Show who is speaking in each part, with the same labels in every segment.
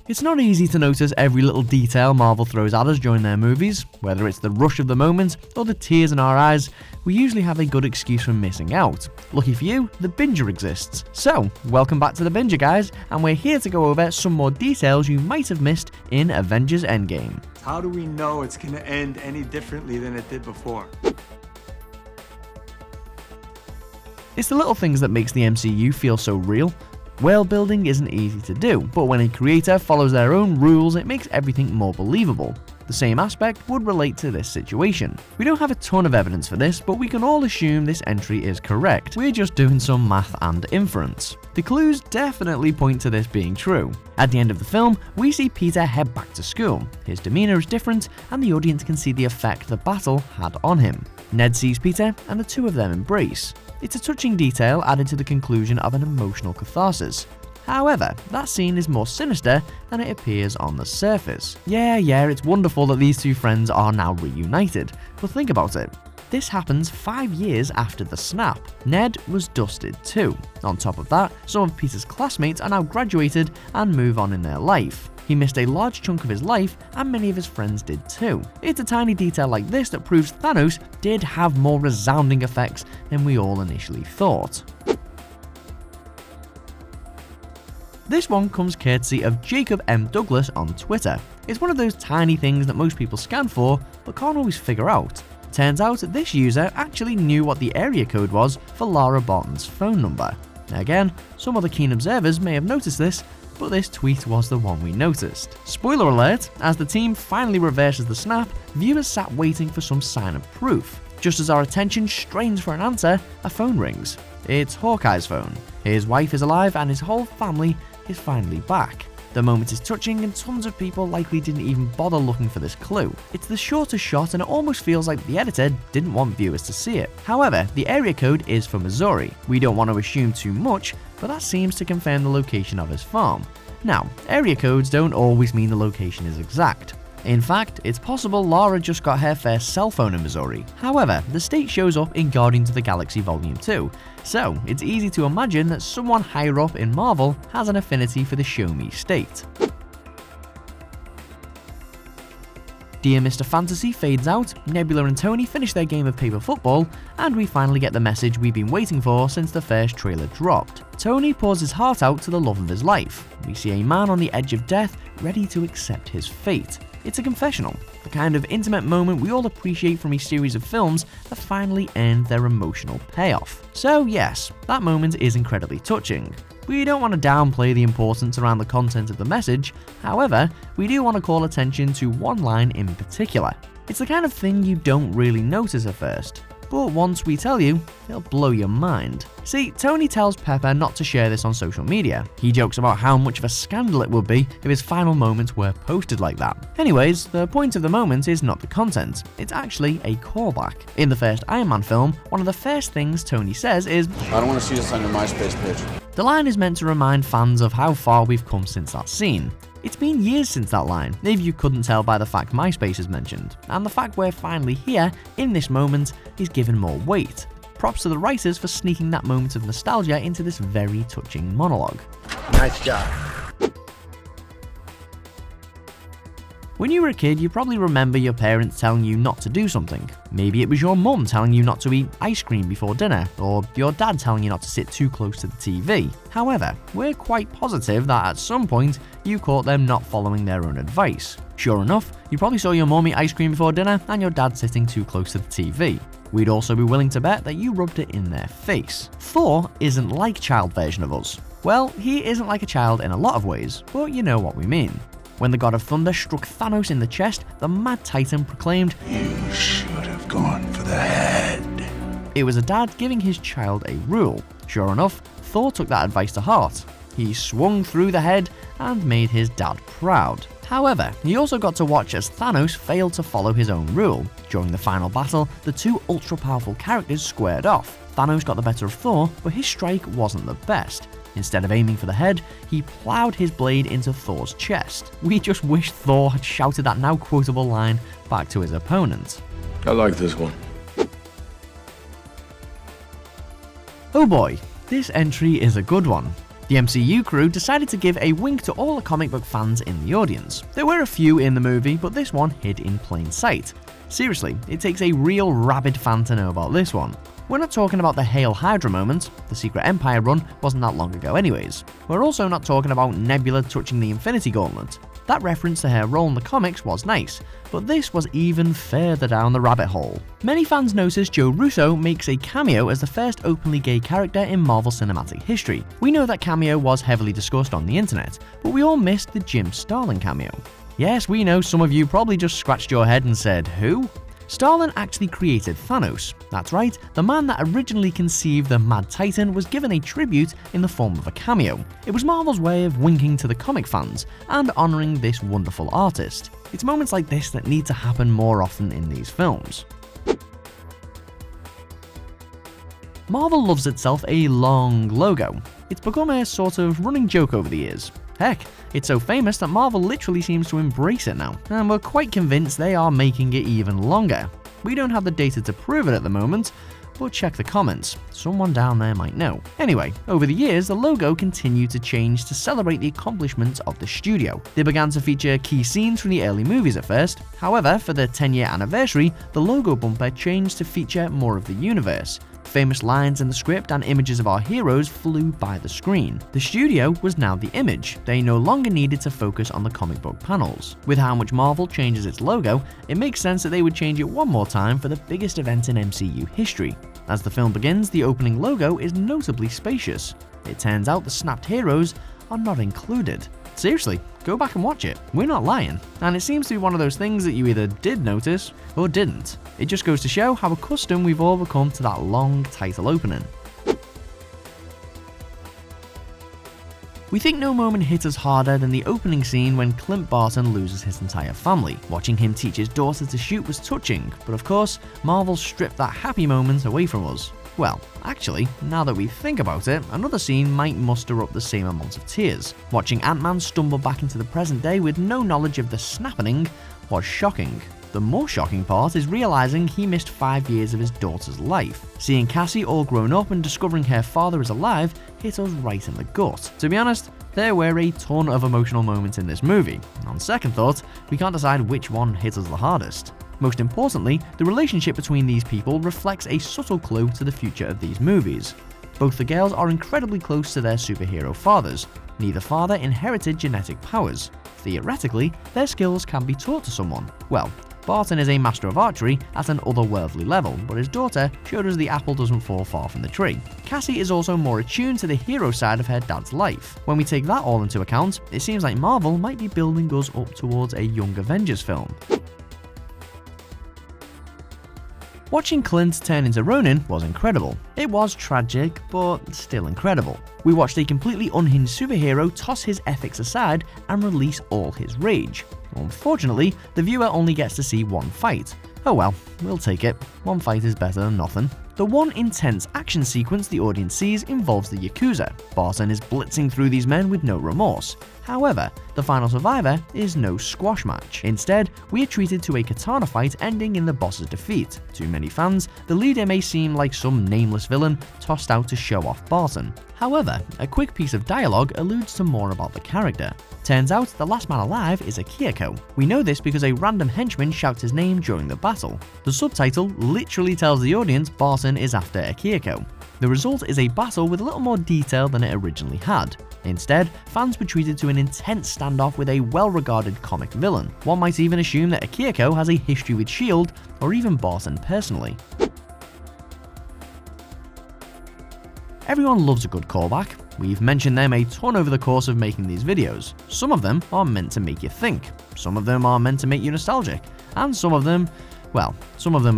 Speaker 1: It's not easy to notice every little detail Marvel throws at us during their movies, whether it's the rush of the moment or the tears in our eyes. We usually have a good excuse for missing out. Lucky for you, the Binger exists. So, welcome back to the Binger, guys, and we're here to go over some more details you might have missed in Avengers Endgame.
Speaker 2: How do we know it's gonna end any differently than it did before?
Speaker 1: It's the little things that makes the MCU feel so real. World building isn't easy to do, but when a creator follows their own rules, it makes everything more believable. The same aspect would relate to this situation. We don't have a ton of evidence for this, but we can all assume this entry is correct. We're just doing some math and inference. The clues definitely point to this being true. At the end of the film, we see Peter head back to school. His demeanor is different, and the audience can see the effect the battle had on him. Ned sees Peter, and the two of them embrace. It's a touching detail added to the conclusion of an emotional catharsis. However, that scene is more sinister than it appears on the surface. Yeah, it's wonderful that these two friends are now reunited, but think about it. This happens 5 years after the snap. Ned was dusted too. On top of that, some of Peter's classmates are now graduated and move on in their life. He missed a large chunk of his life, and many of his friends did too. It's a tiny detail like this that proves Thanos did have more resounding effects than we all initially thought. This one comes courtesy of Jacob M. Douglas on Twitter. It's one of those tiny things that most people scan for, but can't always figure out. Turns out this user actually knew what the area code was for Lara Barton's phone number. Again, some other keen observers may have noticed this, but this tweet was the one we noticed. Spoiler alert, as the team finally reverses the snap, viewers sat waiting for some sign of proof. Just as our attention strains for an answer, a phone rings. It's Hawkeye's phone. His wife is alive and his whole family is finally back. The moment is touching, and tons of people likely didn't even bother looking for this clue. It's the shortest shot, and it almost feels like the editor didn't want viewers to see it. However, the area code is for Missouri. We don't want to assume too much, but that seems to confirm the location of his farm. Now, area codes don't always mean the location is exact. In fact, it's possible Lara just got her first cell phone in Missouri. However, the state shows up in Guardians of the Galaxy Volume 2, so it's easy to imagine that someone higher up in Marvel has an affinity for the Show Me state. Dear Mr. Fantasy fades out, Nebula and Tony finish their game of paper football, and we finally get the message we've been waiting for since the first trailer dropped. Tony pours his heart out to the love of his life. We see a man on the edge of death, ready to accept his fate. It's a confessional, the kind of intimate moment we all appreciate from a series of films that finally earned their emotional payoff. So yes, that moment is incredibly touching. We don't want to downplay the importance around the content of the message, however, we do want to call attention to one line in particular. It's the kind of thing you don't really notice at first, but once we tell you, it'll blow your mind. See, Tony tells Pepper not to share this on social media. He jokes about how much of a scandal it would be if his final moments were posted like that. Anyways, the point of the moment is not the content, it's actually a callback. In the first Iron Man film, one of the first things Tony says is,
Speaker 3: "I don't want to see this on your MySpace page."
Speaker 1: The line is meant to remind fans of how far we've come since that scene. It's been years since that line, if you couldn't tell by the fact MySpace is mentioned, and the fact we're finally here in this moment is given more weight. Props to the writers for sneaking that moment of nostalgia into this very touching monologue.
Speaker 4: Nice job.
Speaker 1: When you were a kid, you probably remember your parents telling you not to do something. Maybe it was your mum telling you not to eat ice cream before dinner, or your dad telling you not to sit too close to the TV. However, we're quite positive that at some point, you caught them not following their own advice. Sure enough, you probably saw your mum eat ice cream before dinner and your dad sitting too close to the TV. We'd also be willing to bet that you rubbed it in their face. Thor isn't like child version of us. Well, he isn't like a child in a lot of ways, but you know what we mean. When the God of Thunder struck Thanos in the chest, the Mad Titan proclaimed,
Speaker 4: You should have gone for the head.
Speaker 1: It was a dad giving his child a rule. Sure enough, Thor took that advice to heart. He swung through the head and made his dad proud. However, he also got to watch as Thanos failed to follow his own rule. During the final battle, the two ultra-powerful characters squared off. Thanos got the better of Thor, but his strike wasn't the best. Instead of aiming for the head, he ploughed his blade into Thor's chest. We just wish Thor had shouted that now quotable line back to his opponent.
Speaker 3: I like this one.
Speaker 1: Oh boy, this entry is a good one. The MCU crew decided to give a wink to all the comic book fans in the audience. There were a few in the movie, but this one hid in plain sight. Seriously, it takes a real rabid fan to know about this one. We're not talking about the Hail Hydra moment, the Secret Empire run wasn't that long ago anyways. We're also not talking about Nebula touching the Infinity Gauntlet. That reference to her role in the comics was nice, but this was even further down the rabbit hole. Many fans noticed Joe Russo makes a cameo as the first openly gay character in Marvel Cinematic history. We know that cameo was heavily discussed on the internet, but we all missed the Jim Starlin cameo. Yes, we know some of you probably just scratched your head and said, who? Starlin actually created Thanos. That's right, the man that originally conceived the Mad Titan was given a tribute in the form of a cameo. It was Marvel's way of winking to the comic fans and honouring this wonderful artist. It's moments like this that need to happen more often in these films. Marvel loves itself a long logo. It's become a sort of running joke over the years. Heck, it's so famous that Marvel literally seems to embrace it now, and we're quite convinced they are making it even longer. We don't have the data to prove it at the moment, but check the comments, someone down there might know. Anyway, over the years the logo continued to change to celebrate the accomplishments of the studio. They began to feature key scenes from the early movies at first, however for the 10-year anniversary the logo bumper changed to feature more of the universe. Famous lines in the script and images of our heroes flew by the screen. The studio was now the image. They no longer needed to focus on the comic book panels. With how much Marvel changes its logo, it makes sense that they would change it one more time for the biggest event in MCU history. As the film begins, the opening logo is notably spacious. It turns out the snapped heroes are not included. Seriously, go back and watch it. We're not lying. And it seems to be one of those things that you either did notice or didn't. It just goes to show how accustomed we've all become to that long title opening. We think no moment hit us harder than the opening scene when Clint Barton loses his entire family. Watching him teach his daughter to shoot was touching, but of course, Marvel stripped that happy moment away from us. Well, actually, now that we think about it, another scene might muster up the same amount of tears. Watching Ant-Man stumble back into the present day with no knowledge of the snapping was shocking. The more shocking part is realizing he missed 5 years of his daughter's life. Seeing Cassie all grown up and discovering her father is alive hit us right in the gut. To be honest, there were a ton of emotional moments in this movie. On second thought, we can't decide which one hit us the hardest. Most importantly, the relationship between these people reflects a subtle clue to the future of these movies. Both the girls are incredibly close to their superhero fathers. Neither father inherited genetic powers. Theoretically, their skills can be taught to someone. Well, Barton is a master of archery at an otherworldly level, but his daughter showed us the apple doesn't fall far from the tree. Cassie is also more attuned to the hero side of her dad's life. When we take that all into account, it seems like Marvel might be building us up towards a Young Avengers film. Watching Clint turn into Ronin was incredible. It was tragic, but still incredible. We watched a completely unhinged superhero toss his ethics aside and release all his rage. Unfortunately, the viewer only gets to see one fight. Oh well, we'll take it. One fight is better than nothing. The one intense action sequence the audience sees involves the Yakuza. Barton is blitzing through these men with no remorse. However, the final survivor is no squash match. Instead, we are treated to a katana fight ending in the boss's defeat. To many fans, the leader may seem like some nameless villain tossed out to show off Barton. However, a quick piece of dialogue alludes to more about the character. Turns out the last man alive is Akihiko. We know this because a random henchman shouts his name during the battle. The subtitle literally tells the audience Barton is after Akihiko. The result is a battle with a little more detail than it originally had. Instead, fans were treated to an intense standoff with a well-regarded comic villain. One might even assume that Akihiko has a history with S.H.I.E.L.D. or even Barton personally. Everyone loves a good callback. We've mentioned them a ton over the course of making these videos. Some of them are meant to make you think, some of them are meant to make you nostalgic, and some of them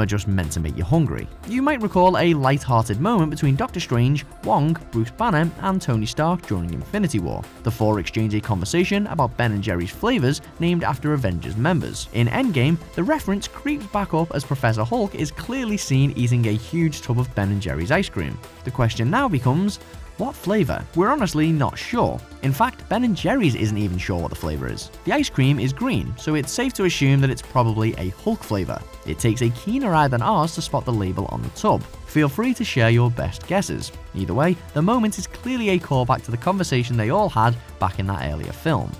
Speaker 1: are just meant to make you hungry. You might recall a light-hearted moment between Doctor Strange, Wong, Bruce Banner, and Tony Stark during Infinity War. The four exchange a conversation about Ben & Jerry's flavors named after Avengers members. In Endgame, the reference creeps back up as Professor Hulk is clearly seen eating a huge tub of Ben & Jerry's ice cream. The question now becomes, What flavour? We're honestly not sure. In fact, Ben & Jerry's isn't even sure what the flavour is. The ice cream is green, so it's safe to assume that it's probably a Hulk flavour. It takes a keener eye than ours to spot the label on the tub. Feel free to share your best guesses. Either way, the moment is clearly a callback to the conversation they all had back in that earlier film.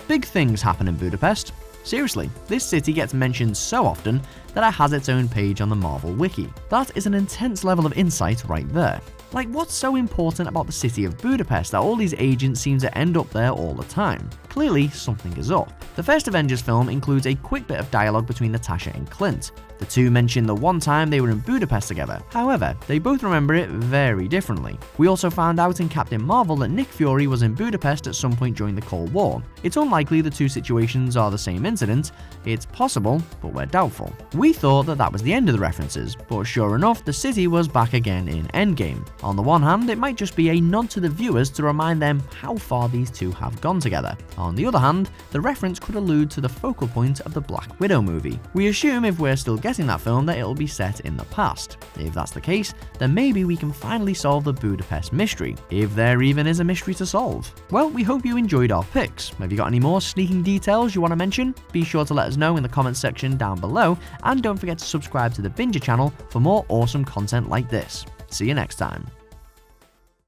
Speaker 1: Big things happen in Budapest. Seriously, this city gets mentioned so often that it has its own page on the Marvel Wiki. That is an intense level of insight right there. Like, what's so important about the city of Budapest that all these agents seem to end up there all the time? Clearly, something is up. The first Avengers film includes a quick bit of dialogue between Natasha and Clint. The two mention the one time they were in Budapest together. However, they both remember it very differently. We also found out in Captain Marvel that Nick Fury was in Budapest at some point during the Cold War. It's unlikely the two situations are the same incident. It's possible, but we're doubtful. We thought that that was the end of the references, but sure enough, the city was back again in Endgame. On the one hand, it might just be a nod to the viewers to remind them how far these two have gone together. On the other hand, the reference could allude to the focal point of the Black Widow movie. We assume if we're still getting that film that it'll be set in the past. If that's the case, then maybe we can finally solve the Budapest mystery, if there even is a mystery to solve. Well, we hope you enjoyed our picks. Have you got any more sneaking details you want to mention? Be sure to let us know in the comments section down below, and don't forget to subscribe to the Binger channel for more awesome content like this. See you next time.